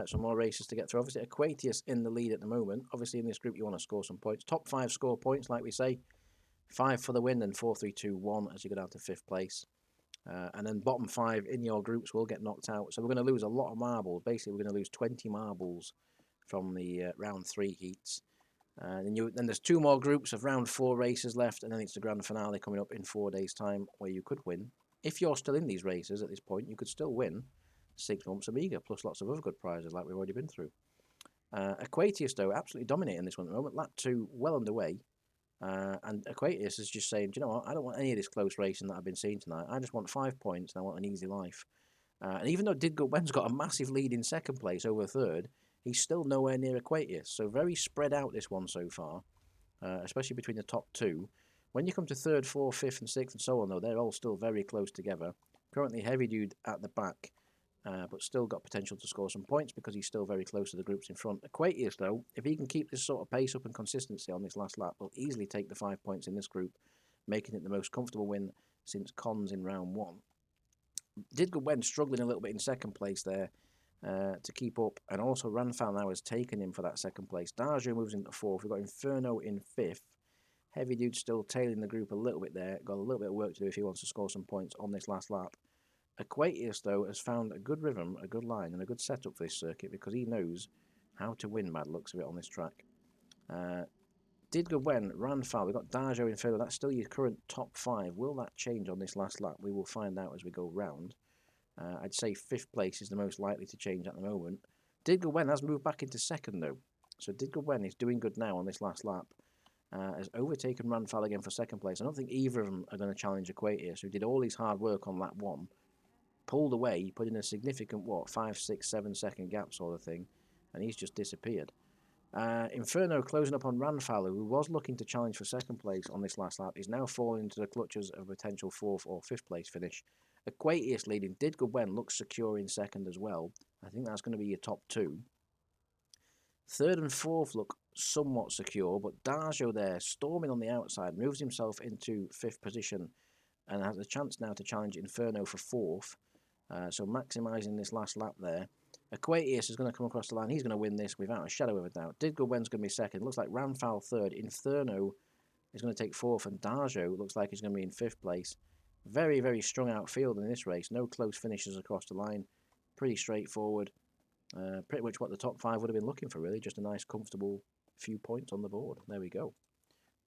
some more races to get through. Obviously, Aquatius in the lead at the moment. Obviously, in this group, you want to score some points. Top 5 score points, like we say. 5 for the win, and 4, 3, 2, 1 as you go down to 5th place. And then bottom 5 in your groups will get knocked out. So we're going to lose a lot of marbles. Basically, we're going to lose 20 marbles from the round 3 heats. Then there's 2 more groups of round 4 races left, and then it's the grand finale coming up in 4 days' time, where you could win. If you're still in these races at this point, you could still win 6 months Amiga, plus lots of other good prizes like we've already been through. Aquatius, though, absolutely dominating this one at the moment. Lap 2 well underway. And Aquatius is just saying, do you know what? I don't want any of this close racing that I've been seeing tonight. I just want 5 points and I want an easy life. And even though Did Good When's got a massive lead in 2nd place over 3rd, he's still nowhere near Aquatius. So very spread out this one so far, especially between the top 2. When you come to 3rd, 4th, 5th and 6th and so on, though, they're all still very close together. Currently Heavy Dude at the back, but still got potential to score some points because he's still very close to the groups in front. Aquatius, though, if he can keep this sort of pace up and consistency on this last lap, will easily take the 5 points in this group, making it the most comfortable win since Cons in round 1. Did Good When struggling a little bit in 2nd place there to keep up, and also Ranfal now has taken him for that 2nd place. Darjo moves into 4th. We've got Inferno in 5th. Heavy Dude still tailing the group a little bit there. Got a little bit of work to do if he wants to score some points on this last lap. Aquatius, though, has found a good rhythm, a good line, and a good setup for this circuit because he knows how to win by the looks of it on this track. Did Good When, Ranfal, we've got Darjo in further. That's still your current top 5. Will that change on this last lap? We will find out as we go round. I'd say 5th place is the most likely to change at the moment. Did Good When has moved back into 2nd, though. So Did Good When is doing good now on this last lap. Has overtaken Ranfal again for 2nd place. I don't think either of them are going to challenge Aquatius, who did all his hard work on lap 1. Pulled away, put in a significant, 5, 6, 7 second gap sort of thing, and he's just disappeared. Inferno closing up on Ranfal, who was looking to challenge for 2nd place on this last lap, is now falling into the clutches of a potential 4th or 5th place finish. Aquatius leading. Did Good When looks secure in 2nd as well. I think that's going to be your top 2. 3rd and 4th look somewhat secure, but Darjo there, storming on the outside, moves himself into 5th position and has a chance now to challenge Inferno for 4th. So maximising this last lap there. Aquatius is going to come across the line. He's going to win this without a shadow of a doubt. Did Good Wen's going to be second. Looks like Ramfal third. Inferno is going to take fourth. And Darjo looks like he's going to be in fifth place. Very, very strong outfield in this race. No close finishes across the line. Pretty straightforward. Pretty much what the top 5 would have been looking for, really. Just a nice, comfortable few points on the board. There we go.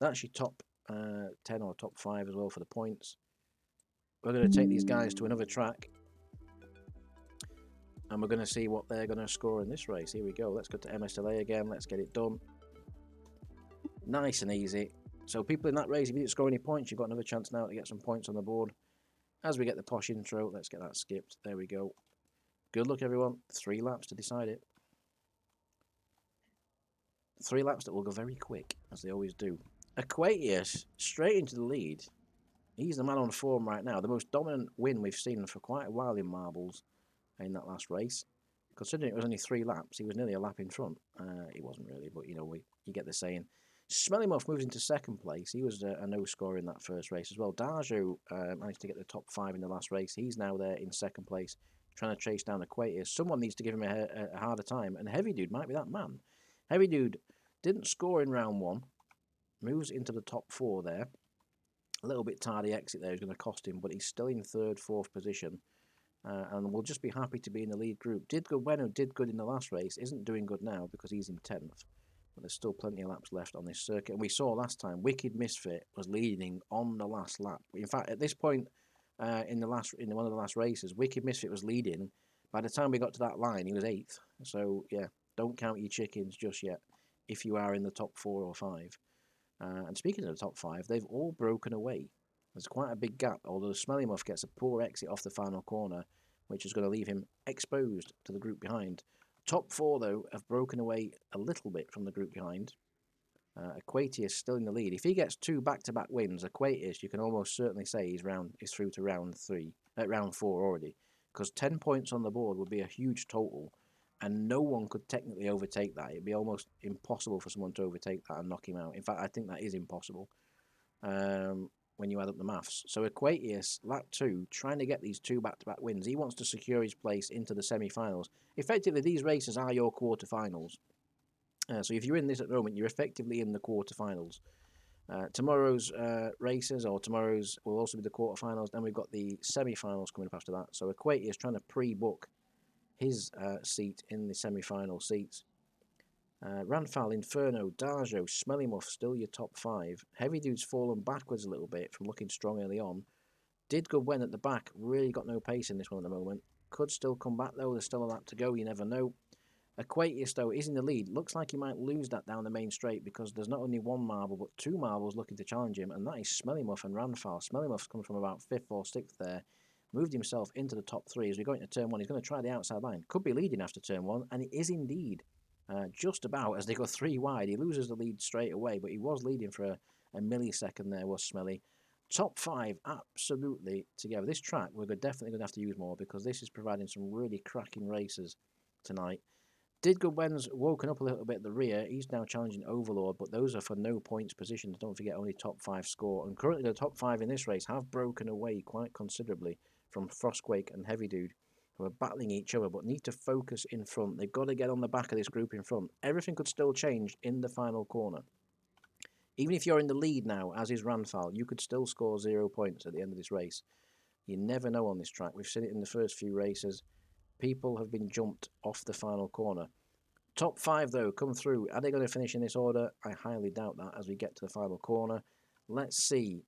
That's your top 10 or top 5 as well for the points. We're going to take these guys to another track. And we're going to see what they're going to score in this race. Here we go. Let's go to MSLA again. Let's get it done. Nice and easy. So people in that race, if you didn't score any points, you've got another chance now to get some points on the board. As we get the posh intro, let's get that skipped. There we go. Good luck, everyone. 3 laps to decide it. 3 laps that will go very quick, as they always do. Aquatius, straight into the lead. He's the man on form right now. The most dominant win we've seen for quite a while in marbles in that last race. Considering it was only 3 laps, he was nearly a lap in front. He wasn't really, but you know, you get the saying. Smelly Muff moves into second place. He was a no scorer in that first race as well. Darjo managed to get the top 5 in the last race. He's now there in second place, trying to chase down Aquatius. Someone needs to give him a harder time, and Heavy Dude might be that man. Heavy Dude didn't score in round 1, moves into the top 4 there. A little bit tardy exit there is going to cost him, but he's still in 3rd, 4th position. And we'll just be happy to be in the lead group. Did good when who did good in the last race, isn't doing good now because he's in 10th. But there's still plenty of laps left on this circuit. And we saw last time, Wicked Misfit was leading on the last lap. In fact, at this point in one of the last races, Wicked Misfit was leading. By the time we got to that line, he was 8th. So yeah, don't count your chickens just yet if you are in the top 4 or 5. And speaking of the top 5, they've all broken away. There's quite a big gap, although Smelly Muff gets a poor exit off the final corner, which is going to leave him exposed to the group behind. Top 4, though, have broken away a little bit from the group behind. Aquatius still in the lead. If he gets 2 back-to-back wins, Aquatius, you can almost certainly say he's through to round 4 already, because 10 points on the board would be a huge total, and no one could technically overtake that. It'd be almost impossible for someone to overtake that and knock him out. In fact, I think that is impossible when you add up the maths. So Aquatius, lap 2, trying to get these 2 back-to-back wins. He wants to secure his place into the semi-finals. Effectively, these races are your quarter-finals. So if you're in this at the moment, you're effectively in the quarter-finals. Tomorrow's races, or tomorrow's, will also be the quarter-finals. Then we've got the semi-finals coming up after that. So Aquatius trying to pre-book his seat in the semi-final seats. Ranfal, Inferno, Darjo, Smelly Muff, still your top 5. Heavy Dude's fallen backwards a little bit from looking strong early on. Did good when at the back, really got no pace in this one at the moment. Could still come back though, there's still a lap to go, you never know. Aquatius though is in the lead. Looks like he might lose that down the main straight because there's not only 1 marble but 2 marbles looking to challenge him, and that is Smelly Muff and Ranfal. Smelly Muff's coming from about 5th or 6th there. Moved himself into the top 3 as we go into turn 1. He's going to try the outside line. Could be leading after turn 1, and it is indeed. Just about as they go 3 wide. He loses the lead straight away, but he was leading for a millisecond there, was Smelly. Top 5 absolutely together. This track we're definitely going to have to use more because this is providing some really cracking races tonight. Did good when's woken up a little bit at the rear. He's now challenging Overlord, but those are for no points positions. Don't forget, only top 5 score. And currently the top 5 in this race have broken away quite considerably from Frostquake and Heavy Dude, who are battling each other but need to focus in front. They've got to get on the back of this group in front. Everything could still change in the final corner. Even if you're in the lead now, as is Ranfal, you could still score 0 points at the end of this race. You never know on this track. We've seen it in the first few races. People have been jumped off the final corner. Top 5, though, come through. Are they going to finish in this order? I highly doubt that as we get to the final corner. Let's see.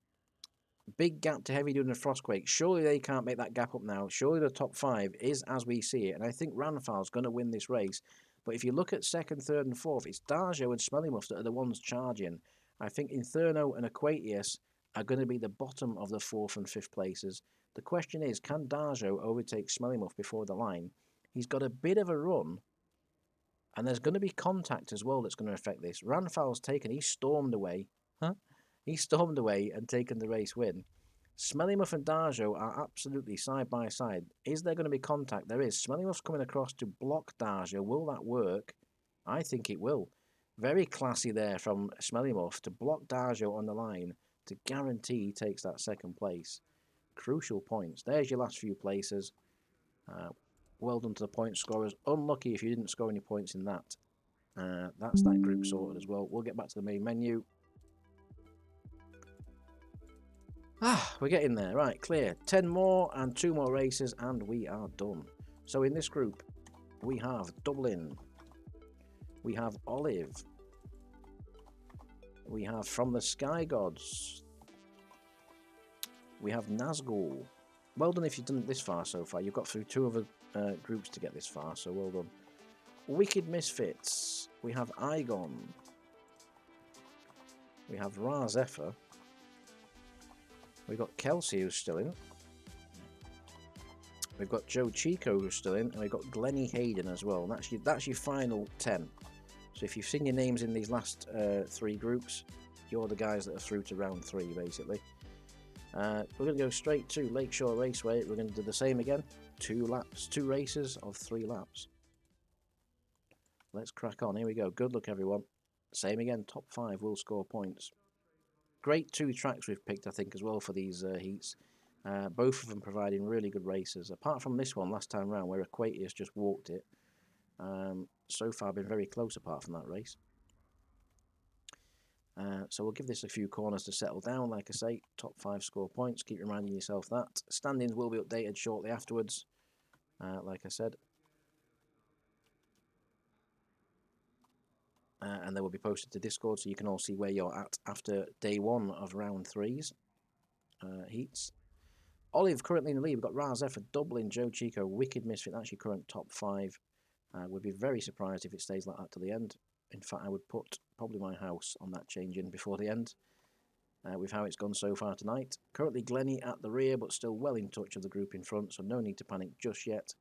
Big gap to Heavy Dude and Frostquake. Surely they can't make that gap up now. Surely the top 5 is as we see it. And I think Ranfal's going to win this race. But if you look at 2nd, 3rd and 4th, it's Darjo and Smelly Muff that are the ones charging. I think Inferno and Aquatius are going to be the bottom of the 4th and 5th places. The question is, can Darjo overtake Smelly Muff before the line? He's got a bit of a run. And there's going to be contact as well that's going to affect this. Ranfal's taken, he stormed away. He stormed away and taken the race win. Smelly Muff and Darjo are absolutely side by side. Is there going to be contact? There is. Smelly Muff's coming across to block Darjo. Will that work? I think it will. Very classy there from Smelly Muff to block Darjo on the line to guarantee he takes that 2nd place. Crucial points. There's your last few places. Well done to the point scorers. Unlucky if you didn't score any points in that. That's that group sorted as well. We'll get back to the main menu. We're getting there. Right, clear. 10 more and 2 more races and we are done. So in this group, we have Dublin. We have Olive. We have From the Sky Gods. We have Nazgul. Well done if you've done it this far so far. You've got through 2 other groups to get this far, so well done. Wicked Misfits. We have Igon. We have Ra Zephyr. We've got Kelsey, who's still in. We've got Joe Chico, who's still in. And we've got Glennie Hayden as well. And that's your final 10. So if you've seen your names in these last 3 groups, you're the guys that are through to round 3, basically. We're going to go straight to Lakeshore Raceway. We're going to do the same again. 2 laps, 2 races of 3 laps. Let's crack on. Here we go. Good luck, everyone. Same again. Top 5 will score points. Great 2 tracks we've picked, I think, as well for these heats. Both of them providing really good races. Apart from this one last time round, where Aquatius just walked it. So far, been very close apart from that race. So we'll give this a few corners to settle down. Like I say, top 5 score points. Keep reminding yourself that. Standings will be updated shortly afterwards. Like I said. And they will be posted to Discord so you can all see where you're at after day 1 of round 3's heats. Olive currently in the lead. We've got Ra Zephyr, Dublin, Joe Chico, Wicked Misfit. That's your current top 5. Would be very surprised if it stays like that to the end. In fact, I would put probably my house on that change in before the end. With how it's gone so far tonight. Currently Glennie at the rear, but still well in touch of the group in front, so no need to panic just yet.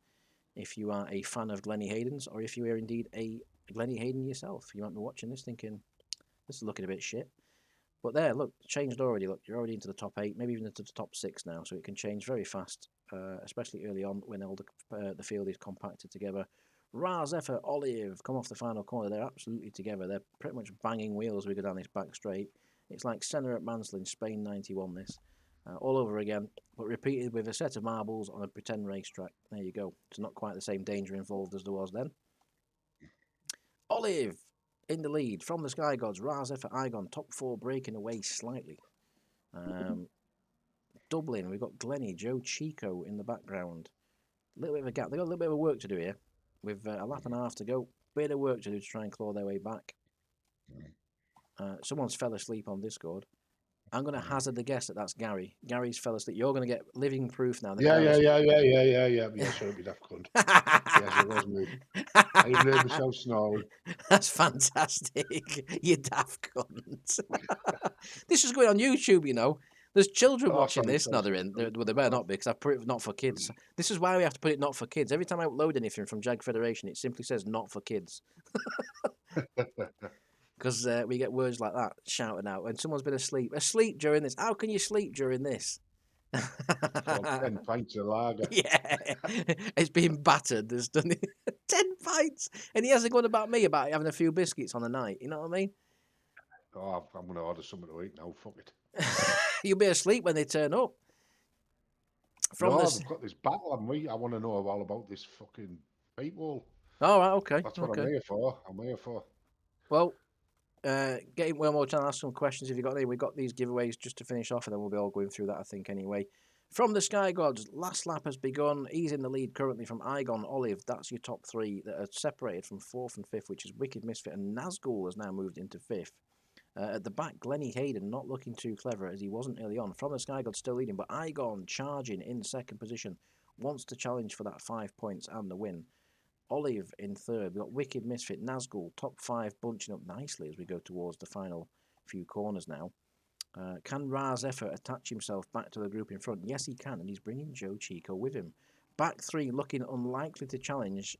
If you are a fan of Glennie Hayden's, or if you are indeed a Glennie Hayden yourself, you might be watching this thinking, this is looking a bit shit. But there, look, changed already. Look, you're already into the top 8, maybe even into the top 6 now, so it can change very fast, especially early on when all the field is compacted together. Ra Zephyr, Olive, come off the final corner. They're absolutely together. They're pretty much banging wheels as we go down this back straight. It's like Senna at Mansell in Spain 91 this. All over again, but repeated with a set of marbles on a pretend racetrack. There you go. It's not quite the same danger involved as there was then. Olive in the lead. From the Sky Gods, Ra Zephyr, Igon, top 4 breaking away slightly. Dublin, we've got Glennie, Joe Chico in the background. A little bit of a gap. They've got a little bit of work to do here. With a lap and a half to go. Bit of work to do to try and claw their way back. Someone's fell asleep on Discord. I'm going to hazard the guess that that's Gary. Gary's fell asleep. You're going to get living proof now. That Yeah, sure, be daft cunt. Yes, it was me. I even heard myself snoring. That's fantastic. You daft cunt. This is going on YouTube, you know. There's children watching this. No, they're in. Well, they better not be, because I've put it not for kids. This is why we have to put it not for kids. Every time I upload anything from JAGD Federation, it simply says not for kids. Because we get words like that shouting out when someone's been asleep. Asleep during this. How can you sleep during this? 10 pints of lager. Yeah, it's been battered. There's done 10 pints, and he hasn't gone about me about having a few biscuits on the night. You know what I mean? Oh, I'm going to order something to eat now. Fuck it. You'll be asleep when they turn up. I've got this battle on me. I want to know all about this fucking paint wall. All right, okay. That's what I'm here for. Well, getting one more time to ask some questions if you've got any. We've got these giveaways just to finish off, and then we'll be all going through that, I think, anyway. From the Sky Gods, last lap has begun. He's in the lead currently from Igon, Olive. That's your top 3 that are separated from 4th and 5th, which is Wicked Misfit, and Nazgul has now moved into 5th. At the back, Glennie Hayden not looking too clever as he wasn't early on. From the Sky Gods still leading, but Igon charging in 2nd position. Wants to challenge for that 5 points and the win. Olive in 3rd. We've got Wicked Misfit, Nazgul, top 5 bunching up nicely as we go towards the final few corners now. Can Ra Zephyr attach himself back to the group in front? Yes, he can, and he's bringing Joe Chico with him. Back 3 looking unlikely to challenge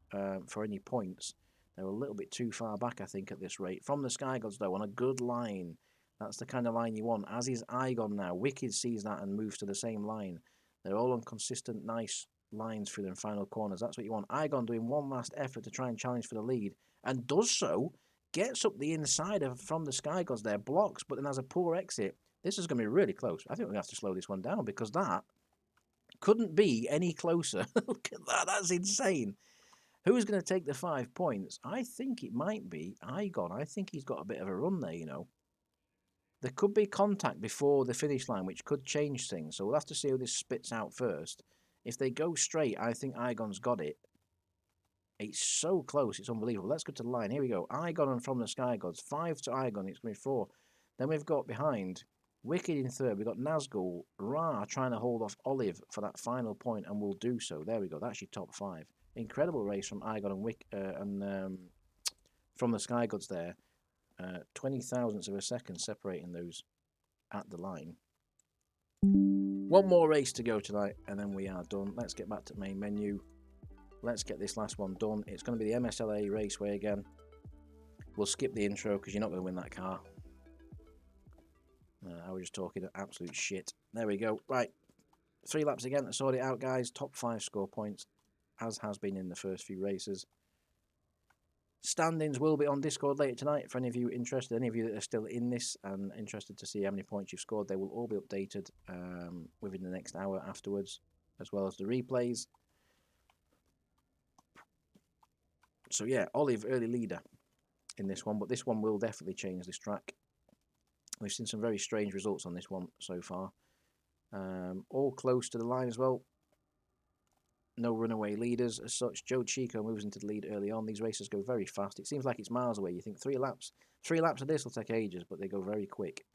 for any points. They're a little bit too far back, I think, at this rate. From the Sky Gods, though, on a good line. That's the kind of line you want. As is Igon now. Wicked sees that and moves to the same line. They're all on consistent, nice lines through them final corners. That's what you want. Igon doing one last effort to try and challenge for the lead, and does so. Gets up the inside of From the Sky Gods there, blocks, but then has a poor exit. This is going to be really close. I think we're going to have to slow this one down, because that Couldn't be any closer. Look at that. That's insane. Who's going to take the 5 points? I think it might be Igon. I think he's got a bit of a run there, you know. There could be contact before the finish line, which could change things. So we'll have to see how this spits out first. If they go straight, I think Igon's got it. It's so close. It's unbelievable. Let's go to the line. Here we go. Igon and From the Sky Gods. 5 to Igon. It's going to be 4. Then we've got behind Wicked in third. We've got Nazgul. Ra trying to hold off Olive for that final point, and will do so. There we go. That's your top 5. Incredible race from Igon and From the Sky Gods there. 20 thousandths of a second separating those at the line. One more race to go tonight, and then we are done. Let's get back to the main menu. Let's get this last one done. It's going to be the MSLA Raceway again. We'll skip the intro because you're not going to win that car. I was just talking absolute shit. There we go. Right. 3 laps again to sort it out, guys. Top 5 score points, as has been in the first few races. Standings will be on Discord later tonight for any of you interested. Any of you that are still in this and interested to see how many points you've scored, they will all be updated within the next hour afterwards, as well as the replays. So yeah, Olive early leader in this one, but this one will definitely change this track. We've seen some very strange results on this one so far. All close to the line as well. No runaway leaders as such. Joe Chico moves into the lead early on. These races go very fast. It seems like it's miles away. You think 3 laps. 3 laps of this will take ages, but they go very quick.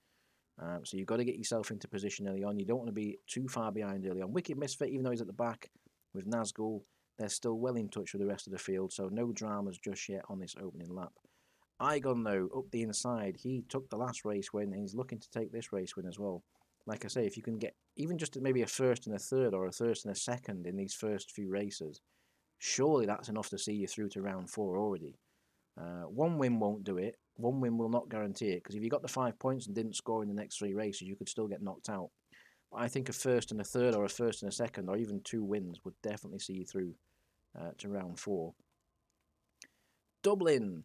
So you've got to get yourself into position early on. You don't want to be too far behind early on. Wicked Misfit, even though he's at the back with Nazgul, they're still well in touch with the rest of the field, so no dramas just yet on this opening lap. Igon, though, up the inside, he took the last race win, and he's looking to take this race win as well. Like I say, if you can get even just maybe a first and a third or a first and a second in these first few races, surely that's enough to see you through to round 4 already. 1 win won't do it. 1 win will not guarantee it, because if you got the 5 points and didn't score in the next 3 races, you could still get knocked out. I think a first and a third or a first and a second or even 2 wins would definitely see you through to round 4. Dublin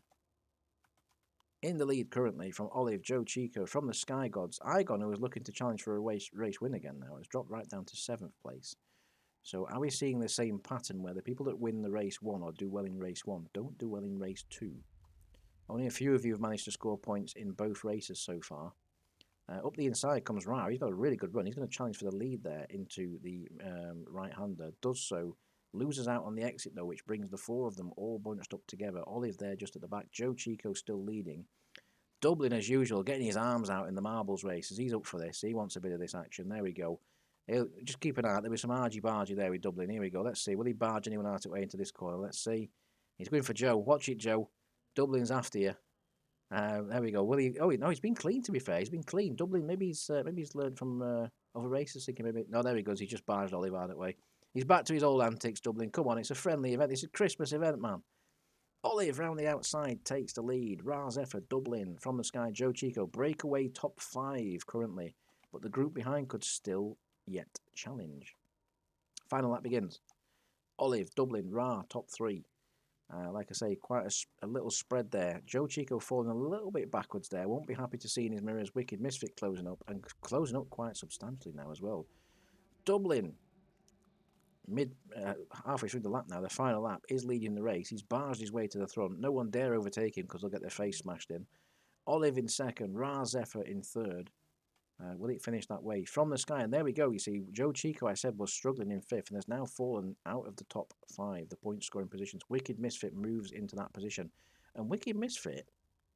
in the lead currently from Olive, Joe Chico, From the Sky Gods. Igon, who was looking to challenge for a race win again now, has dropped right down to 7th place. So are we seeing the same pattern where the people that win the race 1 or do well in race 1 don't do well in race 2? Only a few of you have managed to score points in both races so far. Up the inside comes Ra. He's got a really good run. He's going to challenge for the lead there into the right-hander. Does so. Loses out on the exit, though, which brings the 4 of them all bunched up together. Olive there just at the back. Joe Chico still leading. Dublin, as usual, getting his arms out in the marbles races. He's up for this. He wants a bit of this action. There we go. He'll just keep an eye out. There'll be some argy-bargy there with Dublin. Here we go. Let's see. Will he barge anyone out of way into this corner? Let's see. He's going for Joe. Watch it, Joe. Dublin's after you. There we go. Will he? Oh no, he's been clean. To be fair, he's been clean. Dublin, maybe he's learned from other races. Thinking maybe no, there he goes. He just barged Olive out of the way. He's back to his old antics. Dublin, come on, it's a friendly event. It's a Christmas event, man. Olive round the outside takes the lead. Raz Effa, Dublin, From the Sky, Joe Chico, breakaway top 5 currently, but the group behind could still yet challenge. Final lap begins. Olive, Dublin, Ra, top 3. Like I say, quite a little spread there. Joe Chico falling a little bit backwards there. Won't be happy to see in his mirrors. Wicked Misfit closing up, and closing up quite substantially now as well. Dublin, halfway through the lap now, the final lap, is leading the race. He's barged his way to the front. No one dare overtake him because they'll get their face smashed in. Olive in second. Ra Zephyr in third. Will it finish that way? From the Sky, and there we go. You see, Joe Chico, I said, was struggling in 5th and has now fallen out of the top 5, the point scoring positions. Wicked Misfit moves into that position, and Wicked Misfit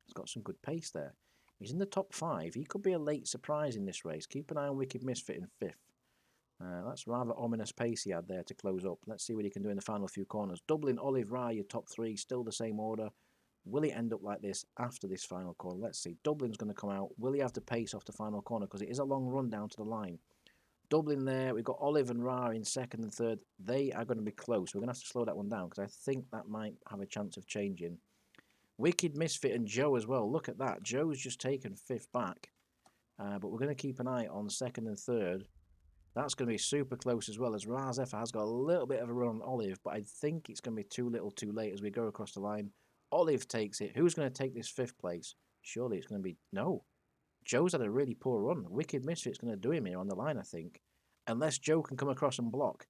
has got some good pace there. He's in the top 5. He could be a late surprise in this race. Keep an eye on Wicked Misfit in 5th. That's rather ominous pace he had there to close up. Let's see what he can do in the final few corners. Dublin, Olive, Ra, your top 3, still the same order. Will he end up like this after this final corner? Let's see. Dublin's going to come out. Will he have the pace off the final corner? Because it is a long run down to the line. Dublin there. We've got Olive and Ra in 2nd and 3rd. They are going to be close. We're going to have to slow that one down because I think that might have a chance of changing. Wicked Misfit and Joe as well. Look at that. Joe's just taken 5th back. But we're going to keep an eye on 2nd and 3rd. That's going to be super close as well, as Raz Effa has got a little bit of a run on Olive, but I think it's going to be too little too late as we go across the line. Olive takes it. Who's going to take this 5th place? Surely it's going to be... No. Joe's had a really poor run. Wicked Misfit's going to do him here on the line, I think. Unless Joe can come across and block.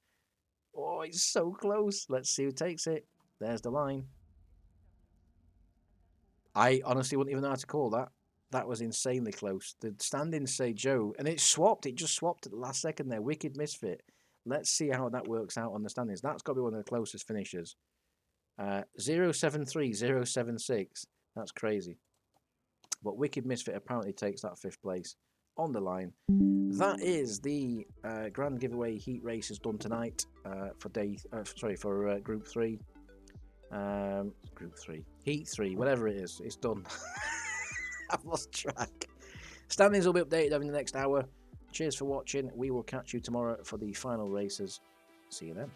Oh, it's so close. Let's see who takes it. There's the line. I honestly wouldn't even know how to call that. That was insanely close. The standings say Joe, and it swapped. It just swapped at the last second there. Wicked misfit. Let's see how that works out on the standings. That's got to be one of the closest finishes. 073, 076. That's crazy. But Wicked Misfit apparently takes that 5th place on the line. That is the grand giveaway heat races done tonight for Group 3. Group 3, Heat 3, whatever it is, it's done. I've lost track. Standings will be updated over the next hour. Cheers for watching. We will catch you tomorrow for the final races. See you then.